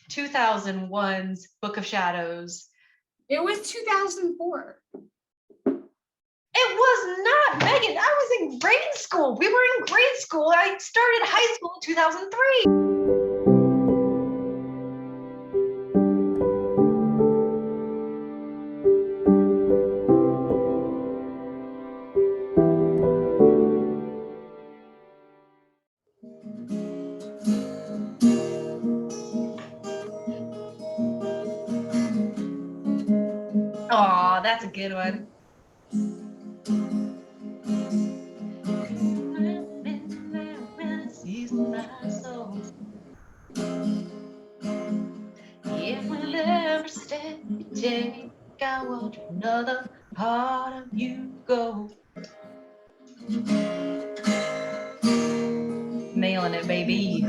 2001's Book of Shadows. It was 2004. It was not, Megan. I was in grade school. We were in grade school. I started high school in 2003. Aw, that's a good one. If with every step you take, I watch another part of you go. Nailing it, baby.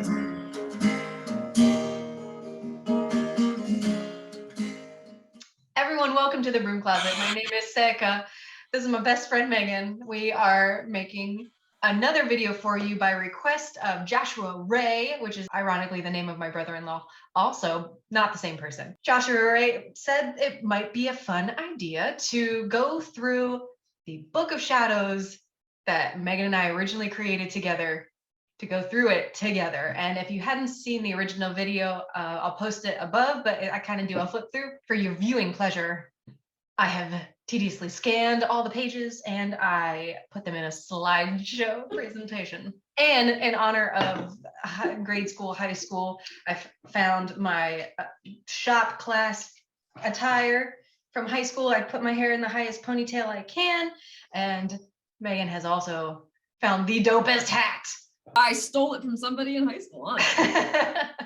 Everyone, welcome to the Broom Closet. My name is Circa. This is my best friend, Megan. We are making another video for you by request of Joshua Ray, which is ironically the name of my brother-in-law, also not the same person. Joshua Ray said it might be a fun idea to go through the Book of Shadows that Megan and I originally created together, to go through it together. And if you hadn't seen the original video, I'll post it above, but I kind of do a flip through for your viewing pleasure. I have tediously scanned all the pages and I put them in a slideshow presentation. And in honor of grade school, high school, I found my shop class attire from high school. I put my hair in the highest ponytail I can. And Megan has also found the dopest hat. I stole it from somebody in high school.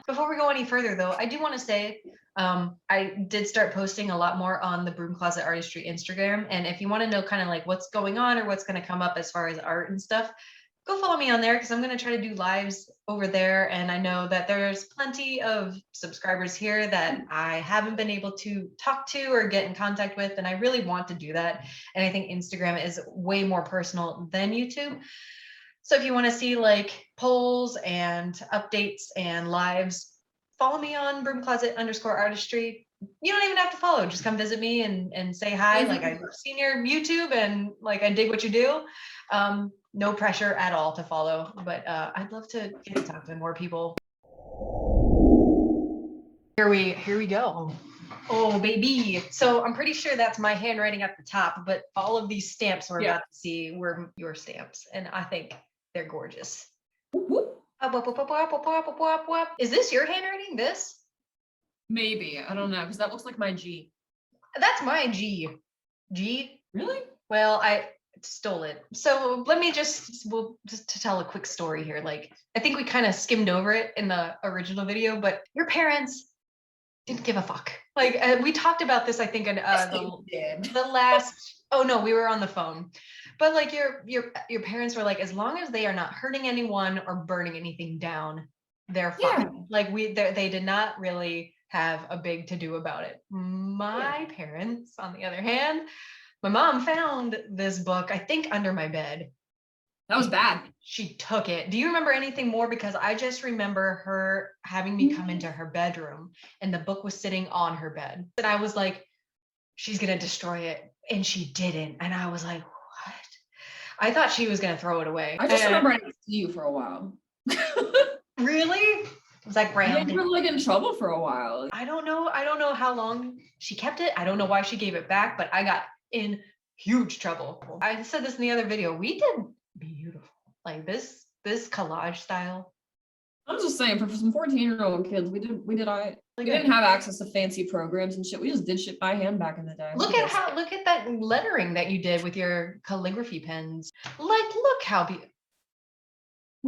Before we go any further though, I do want to say, I did start posting a lot more on the Broom Closet Artistry Instagram. And if you want to know kind of like what's going on or what's going to come up as far as art and stuff, go follow me on there because I'm going to try to do lives over there. And I know that there's plenty of subscribers here that I haven't been able to talk to or get in contact with. And I really want to do that. And I think Instagram is way more personal than YouTube. So if you want to see like polls and updates and lives, follow me on broomcloset_artistry. You don't even have to follow, just come visit me and say hi. Like, I've seen your YouTube and like I dig what you do. No pressure at all to follow, but I'd love to get to talk to more people. Here we go. Oh baby. So I'm pretty sure that's my handwriting at the top, but all of these stamps we're about to see were your stamps, and I think they're gorgeous. Is this your handwriting? This? Maybe. I don't know, because that looks like my G. That's my G. G? Really? Well, I stole it. So let me just to tell a quick story here. Like, I think we kind of skimmed over it in the original video, but your parents didn't give a fuck. Like, we talked about this, I think, in the last, oh no, we were on the phone. But like your parents were like, as long as they are not hurting anyone or burning anything down, they're fine. Yeah. Like they did not really have a big to do about it. My parents, on the other hand, my mom found this book, I think, under my bed. That was bad. She took it. Do you remember anything more? Because I just remember her having me come into her bedroom and the book was sitting on her bed. And I was like, she's going to destroy it. And she didn't. And I was like, what? I thought she was going to throw it away. I just remember I didn't see you for a while. Really? Was that grounded? You were like in trouble for a while. I don't know how long she kept it. I don't know why she gave it back, but I got in huge trouble. I said this in the other video. We did beautiful. Like this collage style. I'm just saying, for some 14-year-old kids, we did we didn't have access to fancy programs and shit. We just did shit by hand back in the day. Look at that lettering that you did with your calligraphy pens. Like, look how beautiful.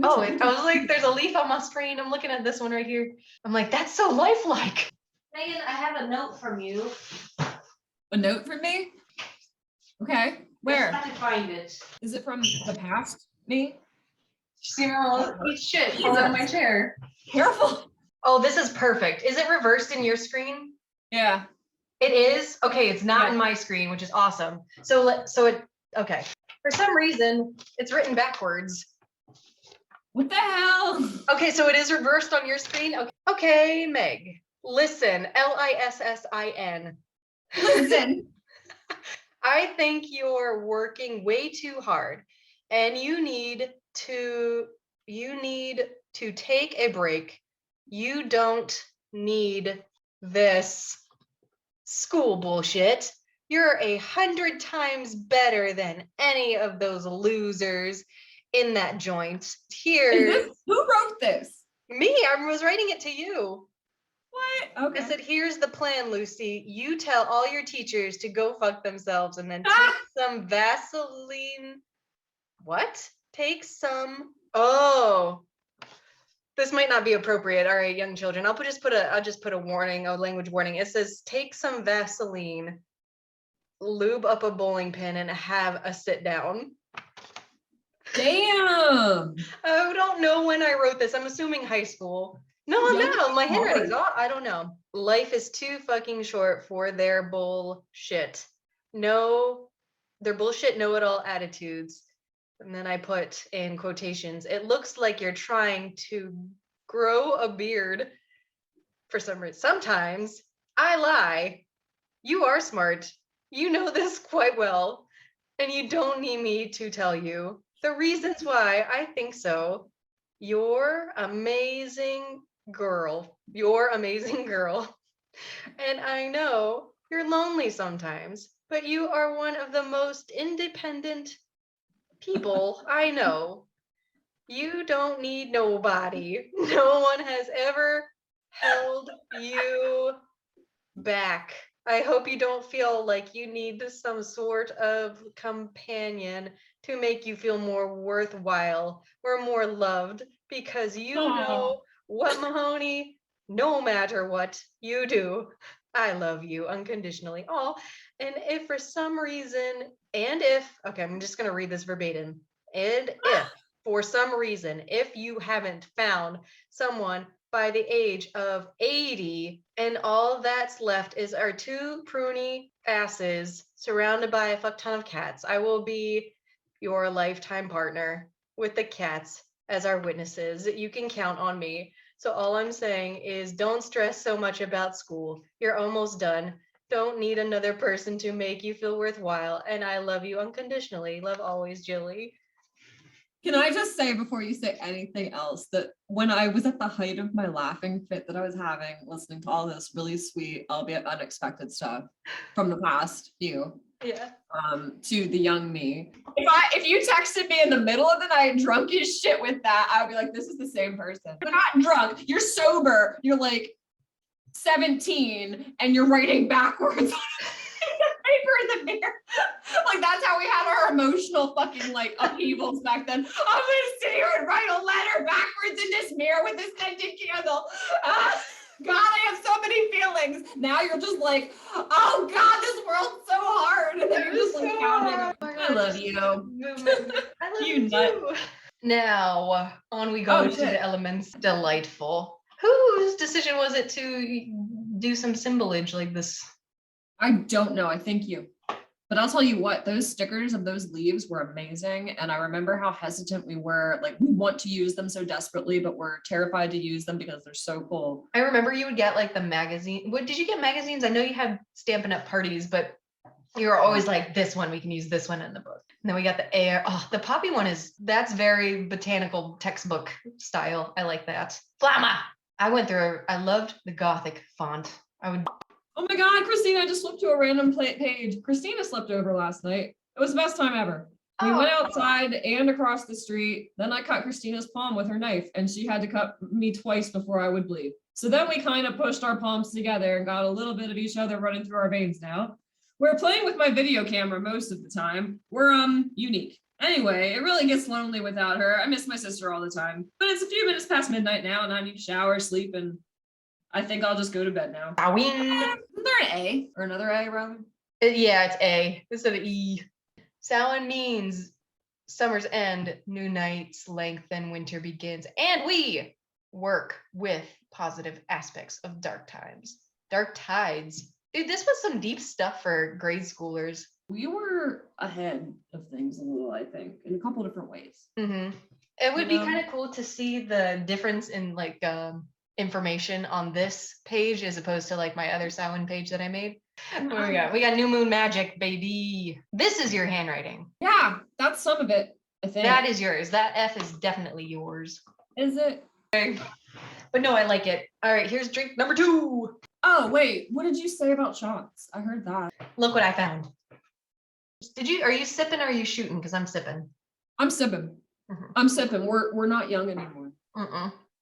Oh, I was like, there's a leaf on my screen. I'm looking at this one right here. I'm like, that's so lifelike. Megan, I have a note from you. A note from me? Okay. Where? I have to find it. Is it from the past me? See all eat shit falling on my chair. Careful. Oh, this is perfect. Is it reversed in your screen? Yeah. It is? Okay, it's not in my screen, which is awesome. Okay. For some reason, it's written backwards. What the hell? Okay, so it is reversed on your screen? Okay, Meg. Listen, Lissin. Listen. I think you're working way too hard and you need to take a break. You don't need this school bullshit. You're 100 times better than any of those losers in that joint. Here, Who wrote this? me, I was writing it to you. What? Okay. I said, here's the plan, Lucy. You tell all your teachers to go fuck themselves and then take some Vaseline. What? Take some. Oh, this might not be appropriate. All right, young children. I'll just put a warning, a language warning. It says, take some Vaseline, lube up a bowling pin, and have a sit down. Damn. I don't know when I wrote this. I'm assuming high school. No, my handwriting's off. I don't know. Life is too fucking short for their bullshit. No, their bullshit know-it-all attitudes. And then I put in quotations, it looks like you're trying to grow a beard for some reason. Sometimes I lie. You are smart. You know this quite well. And you don't need me to tell you the reasons why I think so. You're amazing girl. You're amazing girl. And I know you're lonely sometimes, but you are one of the most independent people I know. You don't need nobody. No one has ever held you back. I hope you don't feel like you need some sort of companion to make you feel more worthwhile or more loved, because you know what, Mahoney, no matter what you do, I love you unconditionally. Oh, and if for some reason, okay, I'm just going to read this verbatim. And if for some reason, if you haven't found someone by the age of 80 and all that's left is our two pruny asses surrounded by a fuck ton of cats, I will be your lifetime partner with the cats as our witnesses. You can count on me. So all I'm saying is don't stress so much about school. You're almost done. Don't need another person to make you feel worthwhile. And I love you unconditionally. Love always, Jilly. Can I just say before you say anything else that when I was at the height of my laughing fit that I was having, listening to all this really sweet, albeit unexpected stuff from the past few, to the young me. If you texted me in the middle of the night, drunk as shit with that, I would be like, this is the same person. You're not drunk, you're sober, you're like 17 and you're writing backwards on paper in the mirror. Like that's how we had our emotional fucking like upheavals back then. I'm gonna sit here and write a letter backwards in this mirror with this scented candle. God, I have so many feelings. Now you're just like, oh God, this world's so hard. And then you're just like counting. I love you. I love you too. Now, on we go to the elements. Delightful. Whose decision was it to do some symbolage like this? I don't know. I think you. But I'll tell you what, those stickers of those leaves were amazing. And I remember how hesitant we were. Like, we want to use them so desperately, but we're terrified to use them because they're so cool. I remember you would get like the magazine. What did you get magazines? I know you had Stampin' Up! Parties, but you were always like, this one, we can use this one in the book. And then we got the air. Oh, the poppy one that's very botanical textbook style. I like that. Flamma! I loved the Gothic font. Oh my God, Christina, I just flipped to a random page. Christina slept over last night. It was the best time ever. We went outside and across the street. Then I cut Christina's palm with her knife and she had to cut me twice before I would bleed. So then we kind of pushed our palms together and got a little bit of each other running through our veins now. We're playing with my video camera most of the time. We're unique. Anyway, it really gets lonely without her. I miss my sister all the time. But it's a few minutes past midnight now and I need to shower, sleep, and I think I'll just go to bed now. Isn't there an A or another A rather? Yeah, it's A instead of E. Samhain means summer's end, new nights lengthen, winter begins, and we work with positive aspects of dark times. Dark tides. Dude, this was some deep stuff for grade schoolers. We were ahead of things a little, I think, in a couple different ways. Mm-hmm. It would be kind of cool to see the difference in like information on this page as opposed to like my other Samhain page that I made. What do we got? We got new moon magic, baby. This is your handwriting. Yeah, that's some of it, I think. That is yours. That F is definitely yours. Is it? But no, I like it. All right, here's drink number 2. Oh, wait, what did you say about shots? I heard that. Look what I found. Are you sipping or are you shooting? Because I'm sipping. I'm sipping. I'm sipping. We're not young anymore.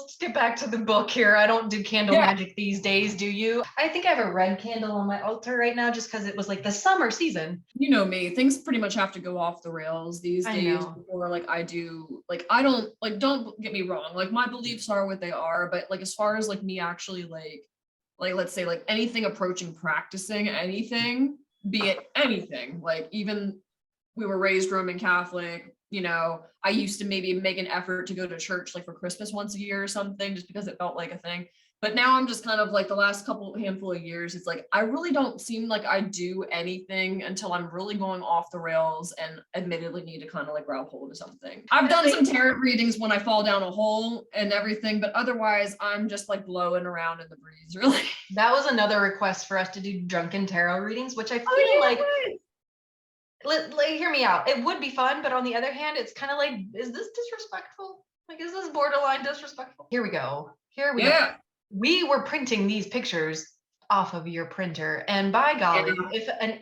Let's get back to the book here. I don't do candle magic these days, do you? I think I have a red candle on my altar right now just because it was like the summer season. You know me, things pretty much have to go off the rails these days before like I do. Like I don't get me wrong, like my beliefs are what they are, but like as far as like me actually like let's say like anything approaching practicing anything, be it anything, like even we were raised Roman Catholic, you know, I used to maybe make an effort to go to church like for Christmas once a year or something, just because it felt like a thing. But now I'm just kind of like the last handful of years, it's like, I really don't seem like I do anything until I'm really going off the rails and admittedly need to kind of like grab hold of something. I've done some tarot readings when I fall down a hole and everything, but otherwise I'm just like blowing around in the breeze, really. That was another request for us to do drunken tarot readings, which I feel like, hear me out. It would be fun, but on the other hand, it's kind of like, is this disrespectful? Like, is this borderline disrespectful? Here we go. Go. We were printing these pictures off of your printer, and by golly, if an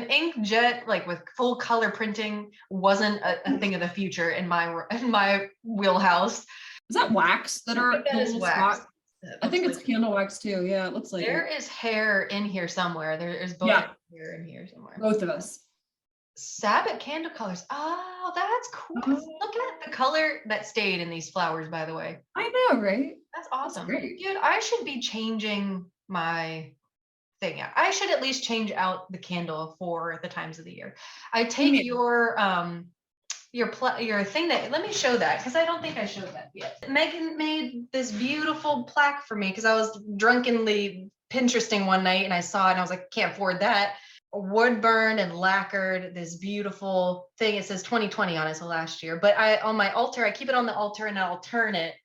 inkjet like with full color printing wasn't a thing of the future in my wheelhouse. Is that wax that are? That is wax. I think it's candle wax too. Yeah, it looks like there is hair in here somewhere. There is both hair in here somewhere. Both of us. Sabbath candle colors. Oh, that's cool. Look at the color that stayed in these flowers, by the way. I know, right? That's awesome. That's great. Dude, I should be changing my thing. I should at least change out the candle for the times of the year. I take your thing that, let me show that because I don't think I showed that yet. Megan made this beautiful plaque for me because I was drunkenly Pinteresting one night and I saw it and I was like, can't afford that. Wood burned and lacquered this beautiful thing. It says 2020 on it, so last year. But on my altar, I keep it on the altar and I'll turn it.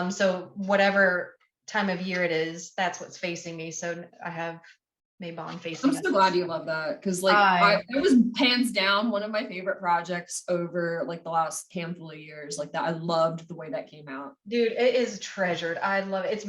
So whatever time of year it is, that's what's facing me. So I have Maybon facing. I'm so glad you love that because like it was hands down one of my favorite projects over like the last handful of years. Like that, I loved the way that came out. Dude, it is treasured. I love it.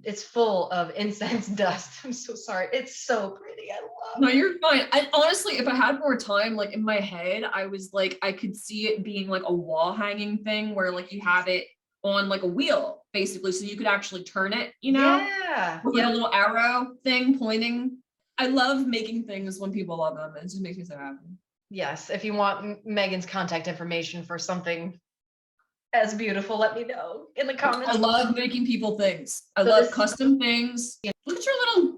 It's full of incense dust. I'm so sorry. It's so pretty. I love it. No, you're fine. I honestly, if I had more time, like in my head, I was like, I could see it being like a wall hanging thing where like you have it on like a wheel basically, so you could actually turn it, you know? Yeah. With a little arrow thing pointing. I love making things when people love them. It just makes me so happy. Yes. If you want Megan's contact information for something as beautiful, let me know in the comments. I love making people things. I love custom things. Look at your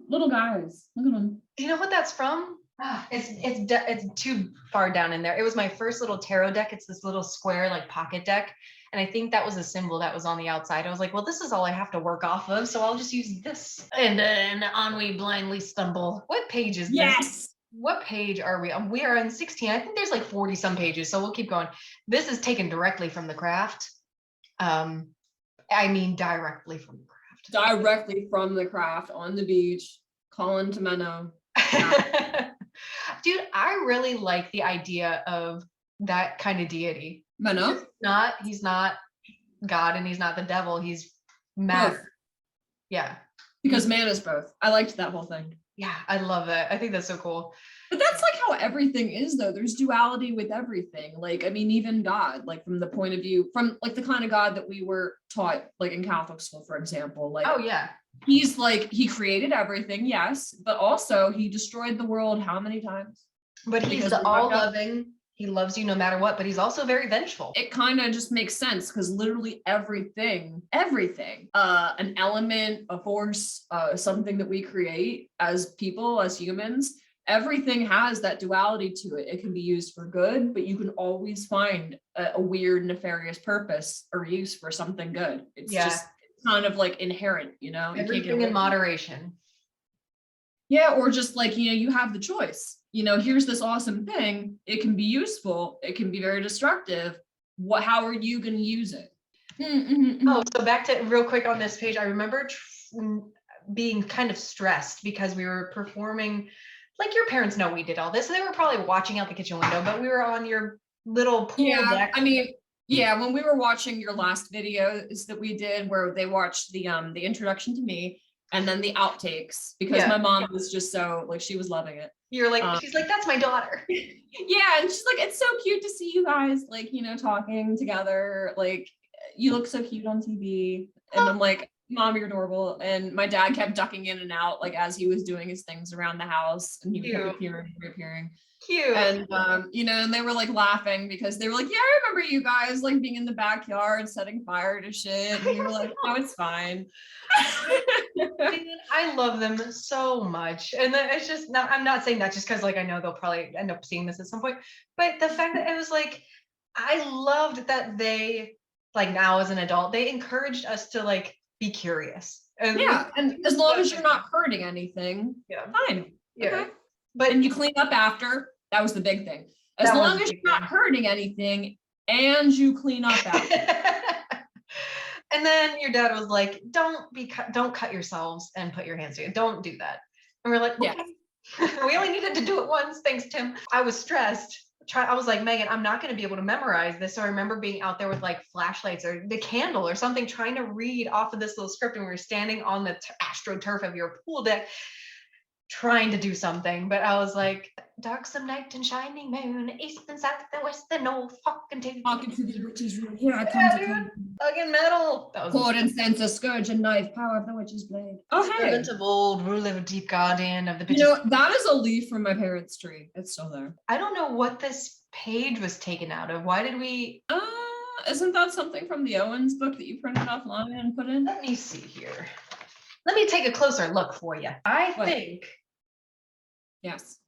little guys. Look at them. Do you know what that's from? It's too far down in there. It was my first little tarot deck. It's this little square like pocket deck. And I think that was a symbol that was on the outside. I was like, well, this is all I have to work off of. So I'll just use this. And then on we blindly stumble. What page is this? Yes. What page are we on? We are on 16. I think there's like 40 some pages. So we'll keep going. This is taken directly from the craft. I mean, directly from the craft. Directly from the craft on the beach, calling to Menno. Yeah. Dude, I really like the idea of that kind of deity. Menno? He's not God and he's not the devil. He's matter. Both. Yeah. Because man is both. I liked that whole thing. Yeah, I love it. I think that's so cool. But that's like how everything is though. There's duality with everything. Like, I mean, even God, like from the point of view, from like the kind of God that we were taught, like in Catholic school, for example, like, oh yeah. He's like, he created everything. Yes. But also he destroyed the world how many times? But he's all loving. He loves you no matter what, but he's also very vengeful. It kind of just makes sense because literally everything, an element, a force, something that we create as people, as humans, everything has that duality to it. It can be used for good, but you can always find a weird, nefarious purpose or use for something good. It's just kind of like inherent, you know? Everything in moderation. Yeah, or just like, you know, you have the choice. You know, here's this awesome thing. It can be useful. It can be very destructive. How are you going to use it? Oh, so back to real quick on this page, I remember being kind of stressed because we were performing, like your parents know we did all this. So they were probably watching out the kitchen window, but we were on your little pool deck. I mean, yeah, when we were watching your last videos that we did where they watched the introduction to me and then the outtakes, because my mom was just so like, she was loving it. You're like, she's like, that's my daughter. Yeah, and she's like, it's so cute to see you guys like, you know, talking together, like you look so cute on TV. And I'm like, Mom, you're adorable. And my dad kept ducking in and out like as he was doing his things around the house, and he kept reappearing. Cute. And you know, and they were like laughing because they were like, yeah, I remember you guys like being in the backyard setting fire to shit. And we were like, oh, it's fine. I love them so much. And then it's just not, I'm not saying that just because like I know they'll probably end up seeing this at some point, but the fact that it was like, I loved that they, like now as an adult, they encouraged us to like be curious. And yeah, and as long as you're not hurting anything, fine. Yeah. Okay. But and you clean up after. That was the big thing. As long as you're not hurting anything and you clean up after. And then your dad was like, don't cut yourselves and put your hands together. Don't do that. And we're like, okay. We only needed to do it once. Thanks, Tim. I was stressed. I was like, Megan, I'm not going to be able to memorize this. So I remember being out there with like flashlights or the candle or something, trying to read off of this little script. And we were standing on the astroturf of your pool deck, trying to do something, but I was like, darksome night and shining moon, east and south and west and north, talking to the witch's room. Here I come to come. Fucking metal. Cord and censer, scourge and knife, power of the witch's blade. Oh, hey. Servant of old, ruler of deep guardian of the bitches. You know, that is a leaf from my parents' tree. It's still there. I don't know what this page was taken out of. Why did we? Isn't that something from the Owens book that you printed offline and put in? Let me see here. Let me take a closer look for you. I think. Yes.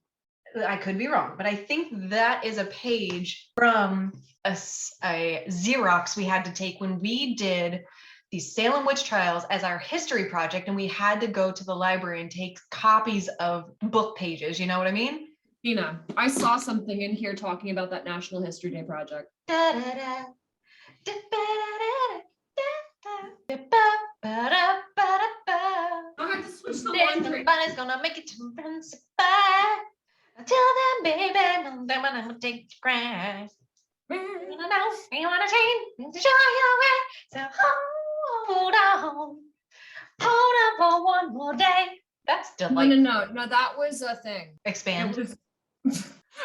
I could be wrong, but I think that is a page from a Xerox we had to take when we did the Salem witch trials as our history project, and we had to go to the library and take copies of book pages. You know what I mean? Tina, I saw something in here talking about that National History Day project. I had to switch the laundry. Somebody's gonna make it to Principal. Until then, baby, I'm gonna take the grass. You wanna change to show your way. So hold on for one more day. That's delightful. No, that was a thing. Expand.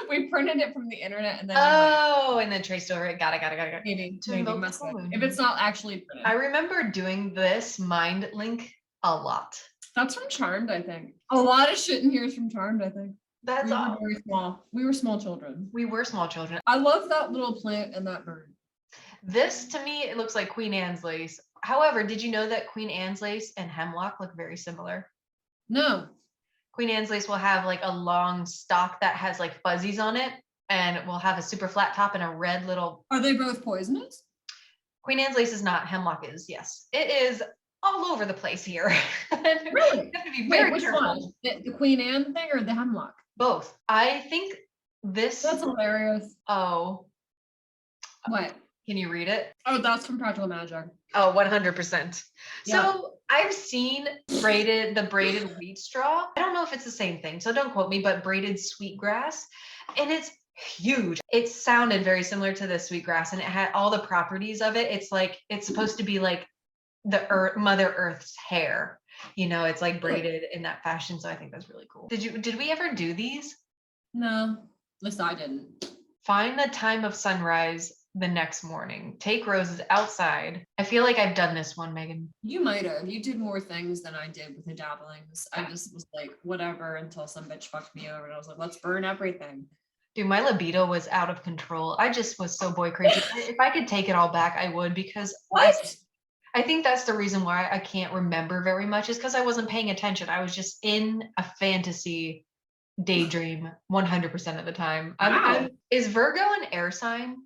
We printed it from the internet and then and then traced over it. Got it. Maybe must have. If it's not actually printed. I remember doing this mind link a lot. That's from Charmed, I think. A lot of shit in here is from Charmed, I think. That's all. Very small. We were small children. We were small children. I love that little plant and that bird. This to me, it looks like Queen Anne's lace. However, did you know that Queen Anne's lace and hemlock look very similar? No. Queen Anne's lace will have like a long stalk that has like fuzzies on it, and it will have a super flat top and a red little. Are they both poisonous? Queen Anne's lace is not. Hemlock is. Yes, it is all over the place here. Really? You have to be very which careful. One? The Queen Anne thing or the hemlock? Both. I think this. That's hilarious. Oh. What? Can you read it? Oh, that's from Practical Magic. Oh, 100%. Yeah. So I've seen the braided wheat straw. I don't know if it's the same thing, so don't quote me, but braided sweetgrass. And it's huge. It sounded very similar to the sweetgrass, and it had all the properties of it. It's like, it's supposed to be like the Mother Earth's hair. You know, it's like braided in that fashion. So I think that's really cool. Did we ever do these? No, at least I didn't. Find the time of sunrise the next morning. Take roses outside. I feel like I've done this one, Megan. You might have. You did more things than I did with the dabblings. I just was like, whatever, until some bitch fucked me over. And I was like, let's burn everything. Dude, my libido was out of control. I just was so boy crazy. If I could take it all back, I would, because I think that's the reason why I can't remember very much, is because I wasn't paying attention. I was just in a fantasy daydream 100% of the time. Wow. Is Virgo an air sign?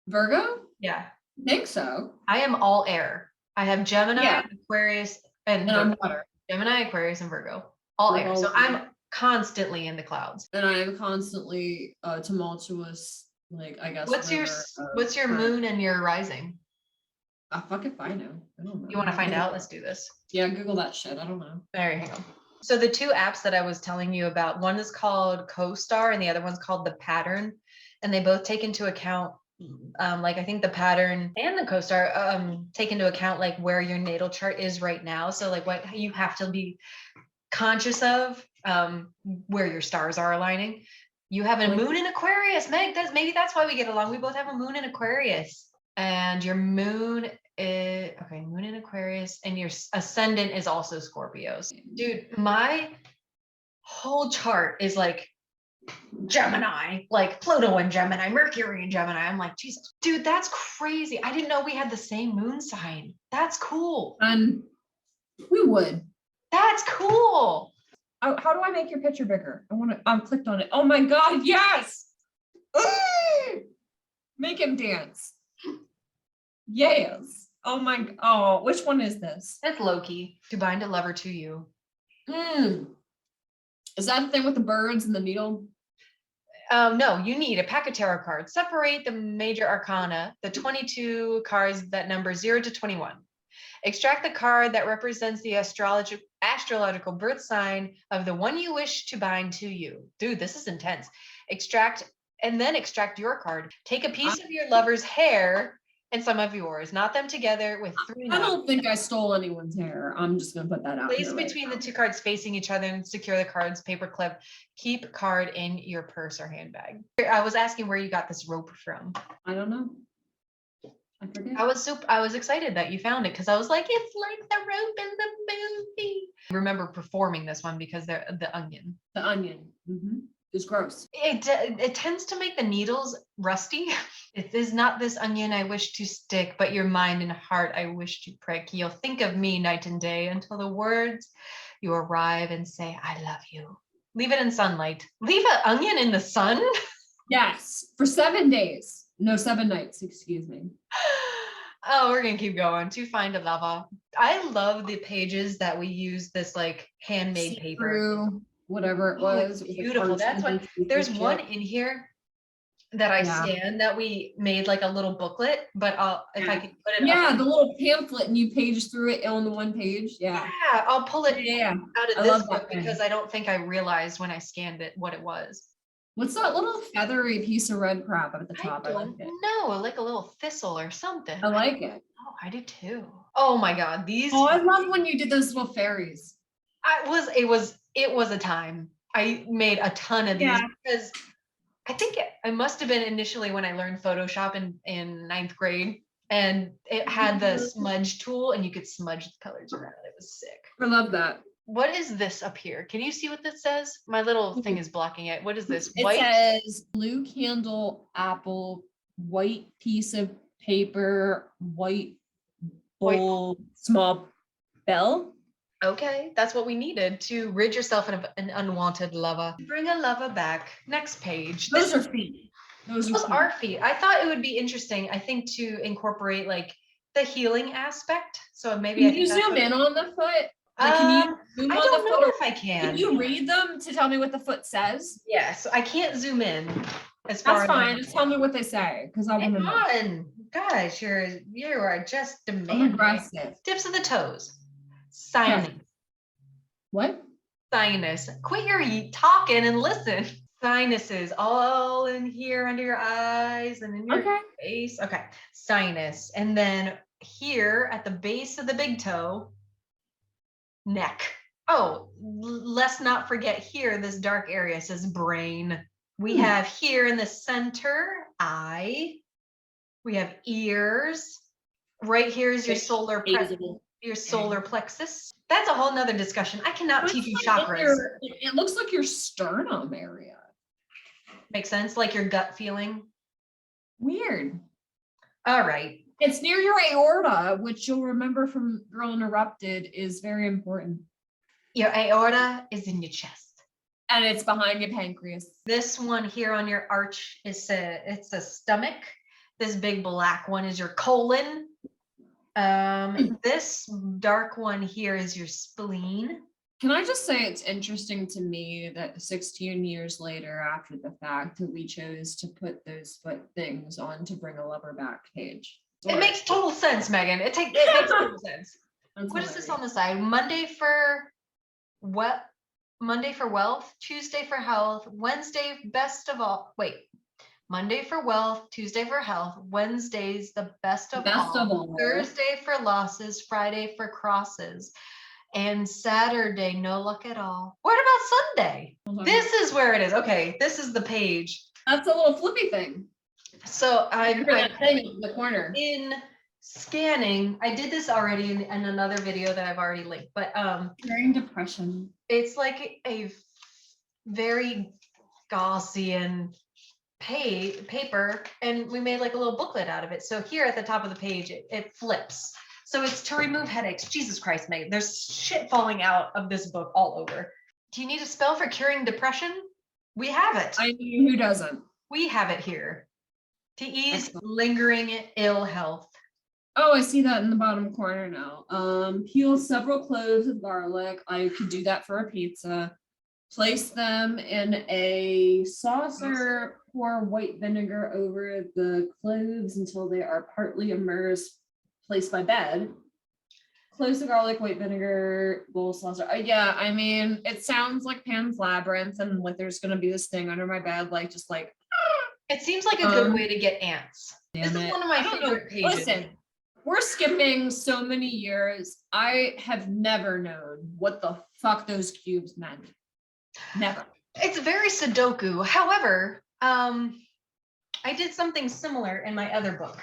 Virgo? Yeah. I think so. I am all air. I have Gemini, Aquarius, and I'm water. Gemini, Aquarius, and Virgo. All air. So I'm constantly in the clouds. And I am constantly tumultuous, like, I guess. What's your moon and your rising? Fuck if I know. I don't know. You want to find out? Let's do this. Yeah, Google that shit. I don't know. All right, hang on. So the two apps that I was telling you about, one is called CoStar and the other one's called The Pattern. And they both take into account, like I think The Pattern and the CoStar take into account like where your natal chart is right now. So like what you have to be conscious of, where your stars are aligning. You have a moon in Aquarius, Meg. Maybe that's why we get along. We both have a moon in Aquarius. And your moon is moon in Aquarius, and your ascendant is also Scorpios. Dude, my whole chart is like Gemini, like Pluto and Gemini, Mercury and Gemini. I'm like, Jesus, dude, that's crazy. I didn't know we had the same moon sign. That's cool. We would. That's cool. How do I make your picture bigger? I've clicked on it. Oh my God, yes. Make him dance. Yes. Oh, which one is this? That's Loki. To bind a lover to you. Is that the thing with the birds and the needle? No, you need a pack of tarot cards. Separate the major arcana, the 22 cards that number 0 to 21. Extract the card that represents the astrological birth sign of the one you wish to bind to you. Dude, this is intense. Extract your card. Take a piece of your lover's hair and some of yours. Knot them together with 3 knots. I don't think I stole anyone's hair. I'm just going to put that out. Place between the two cards facing each other and secure the cards paper clip. Keep card in your purse or handbag. I was asking where you got this rope from. I don't know. I forget. I was excited that you found it because I was like, it's like the rope in the movie. I remember performing this one because they're the onion. The onion. Mm-hmm. It's gross. It tends to make the needles rusty. It is not this onion I wish to stick, but your mind and heart I wish to prick. You'll think of me night and day until the words you arrive and say, I love you. Leave it in sunlight. Leave an onion in the sun? Yes, for 7 days. No, 7 nights, excuse me. Oh, we're gonna keep going. To find a lover. I love the pages that we use this like handmade paper. Whatever it was. It was beautiful. That's what there's one in here that I scanned that we made like a little booklet, but if I could put it up. The little pamphlet and you page through it on the one page. Yeah, I'll pull it out of this book because I don't think I realized when I scanned it what it was. What's that little feathery piece of red crap at the top? I don't know, like a little thistle or something. I like it. Oh, I do too. Oh my God, these. Oh, I love when you did those little fairies. It was a time. I made a ton of these because I think I must have been initially when I learned Photoshop in 9th grade, and it had the smudge tool and you could smudge the colors around. It was sick. I love that. What is this up here? Can you see what this says? My little thing is blocking it. What is this? It says blue candle, apple, white piece of paper, white bowl, small bell. Okay, that's what we needed to rid yourself of an unwanted lover. Bring a lover back. Next page. Those are feet. Those are feet. I thought it would be interesting, I think, to incorporate like the healing aspect. So maybe can you zoom in on the foot? Like, can you zoom I on don't the know foot? if I can. Can you read them to tell me what the foot says? Yes, I can't zoom in. As far That's fine. Just tell me what they say, because I want to know. Gosh, you are just demanding. Tips of the toes. Sinus. What? Sinus. Quit your talking and listen. Sinuses all in here under your eyes and in your face. Okay. Sinus. And then here at the base of the big toe, neck. Oh, let's not forget here, this dark area says brain. We have here in the center, eye. We have ears. Right here is your solar plexus. That's a whole nother discussion. I cannot teach you chakras. It looks like your sternum area. Makes sense? Like your gut feeling? Weird. All right. It's near your aorta, which you'll remember from Girl Interrupted is very important. Your aorta is in your chest. And it's behind your pancreas. This one here on your arch it's a stomach. This big black one is your colon. This dark one here is your spleen. Can I just say it's interesting to me that 16 years later after the fact that we chose to put those foot things on to bring a lover back page. It makes total sense, Megan. It makes total sense. That's What is this hilarious. on the side? Monday for what? Monday for wealth, Tuesday for health, Wednesday best of all. Wait. Monday for wealth, Tuesday for health, Wednesday's the best of all, Thursday for losses, Friday for crosses, and Saturday no luck at all. What about Sunday? This is where it is. Okay, this is the page. That's a little flippy thing. So Remember that thing in the corner. In scanning, I did this already in another video that I've already linked, but During depression. it's like a very Gaussian paper, and we made like a little booklet out of it. So here at the top of the page, it flips. So it's to remove headaches. Jesus Christ, Megan, there's shit falling out of this book all over. Do you need a spell for curing depression? We have it. I mean, who doesn't? We have it here. To ease lingering ill health. Oh, I see that in the bottom corner now. Peel several cloves of garlic. I could do that for a pizza. Place them in a saucer, pour white vinegar over the cloves until they are partly immersed. Place by bed. Cloves of garlic, white vinegar, bowl saucer. Yeah, I mean, it sounds like Pan's Labyrinth, and like there's gonna be this thing under my bed, like just like. It seems like a good way to get ants. This is one of my favorite pages. Listen, we're skipping so many years. I have never known what the fuck those cubes meant. Never. It's very Sudoku. However, I did something similar in my other book.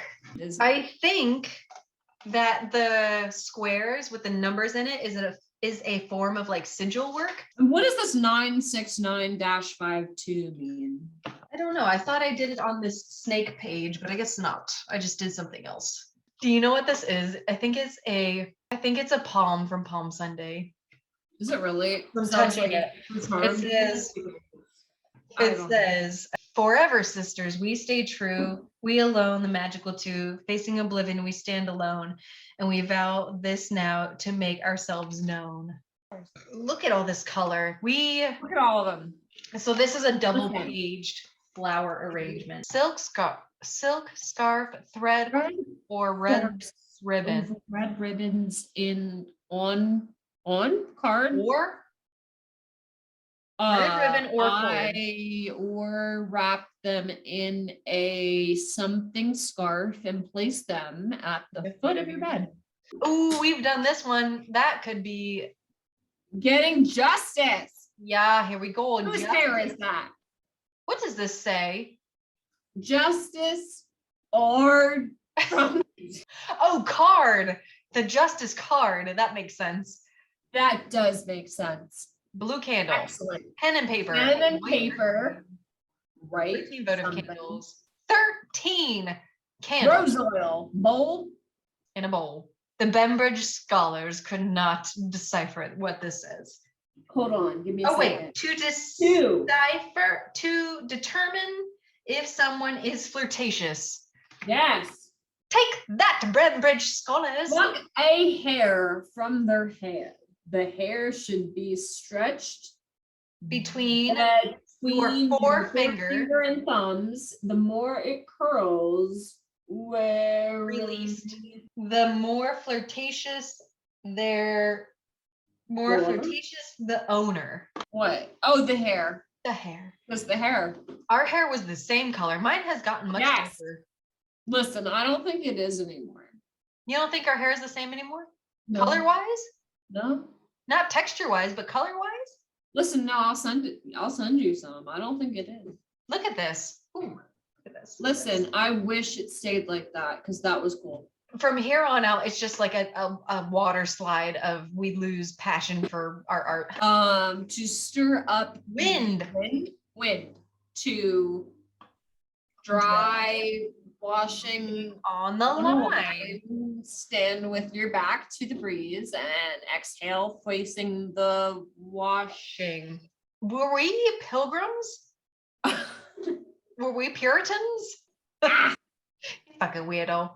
I think that the squares with the numbers in it is a form of like sigil work. What does this 969-52 mean? I don't know. I thought I did it on this snake page, but I guess not. I just did something else. Do you know what this is? I think it's a palm from Palm Sunday. Is it really? I'm touching it. It says, forever, sisters, we stay true. We alone, the magical two, facing oblivion, we stand alone. And we vow this now to make ourselves known. Look at all this color. Look at all of them. So this is a double-paged flower arrangement. Silk scarf, thread, or red ribbon. Red ribbons on card. Or red ribbon or or wrap them in a something scarf and place them at the foot of your bed. Oh, we've done this one. That could be getting justice. Yeah, here we go. Whose hair is that? What does this say? Justice or from oh, card. The justice card. That makes sense. That does make sense. Blue candle. Excellent. Pen and paper. Pen and paper. Right. 13 votive candles. 13 candles. Rose oil. Bowl. In a bowl. The Bembridge scholars could not decipher what this says. Hold on. Give me a second. Wait. To determine if someone is flirtatious. Yes. Take that, Bembridge scholars. Pluck a hair from their head. The hair should be stretched between your forefinger finger and thumbs. The more it curls, released. The more flirtatious the owner. What? Oh, the hair. The hair. What's the hair? Our hair was the same color. Mine has gotten much darker. Listen, I don't think it is anymore. You don't think our hair is the same anymore? No. Color-wise? No. Not texture-wise, but color-wise? Listen, no, I'll send you some. I don't think it is. Look at this. Ooh, look at this. Listen, I wish it stayed like that because that was cool. From here on out, it's just like a water slide of we lose passion for our art. To stir up wind to dry washing on the line. Stand with your back to the breeze and exhale facing the washing. Were we pilgrims? Were we Puritans? Fucking weirdo.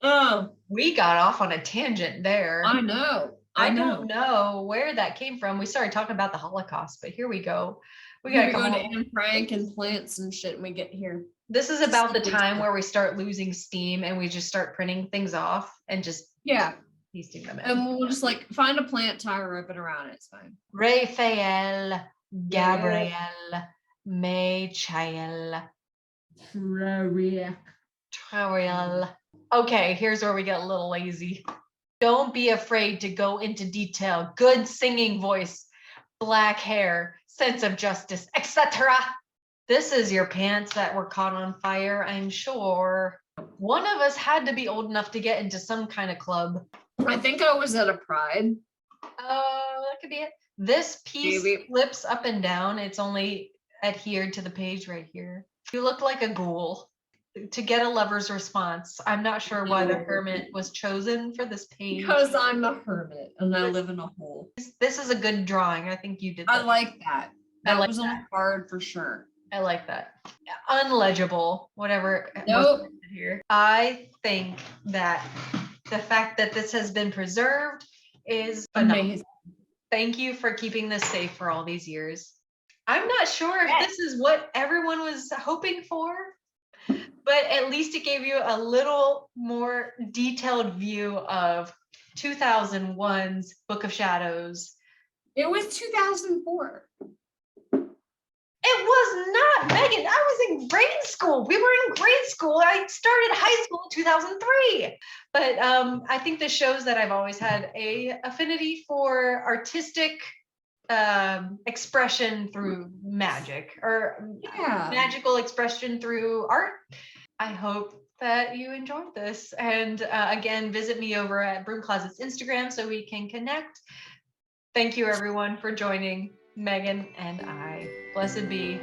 Oh, we got off on a tangent there. I know. I don't know where that came from. We started talking about the Holocaust, but here we go. We gotta go to Anne Frank and plants and shit when we get here. This is about the time where we start losing steam and we just start printing things off and just pasting them in. And we'll just like find a plant, tie a ribbon around it. It's fine. Raphael, Gabriel, Michael, Trauriel. Okay, here's where we get a little lazy. Don't be afraid to go into detail. Good singing voice, black hair, sense of justice, etc. This is your pants that were caught on fire, I'm sure. One of us had to be old enough to get into some kind of club. I think I was at a pride. Oh, that could be it. This piece flips up and down. It's only adhered to the page right here. You look like a ghoul. To get a lover's response. I'm not sure why the hermit was chosen for this page. Because I'm a hermit and I live in a hole. This is a good drawing. I think you did that. I like that. That was on the card for sure. I like that. Unlegible, whatever. Nope. Here. I think that the fact that this has been preserved is amazing. Thank you for keeping this safe for all these years. I'm not sure if this is what everyone was hoping for, but at least it gave you a little more detailed view of 2001's Book of Shadows. It was 2004. It was not, Megan. I was in grade school. We were in grade school. I started high school in 2003. But I think this shows that I've always had a affinity for artistic expression through magic, or magical expression through art. I hope that you enjoyed this. And again, visit me over at Broom Closet's Instagram so we can connect. Thank you everyone for joining Megan and I. Blessed be.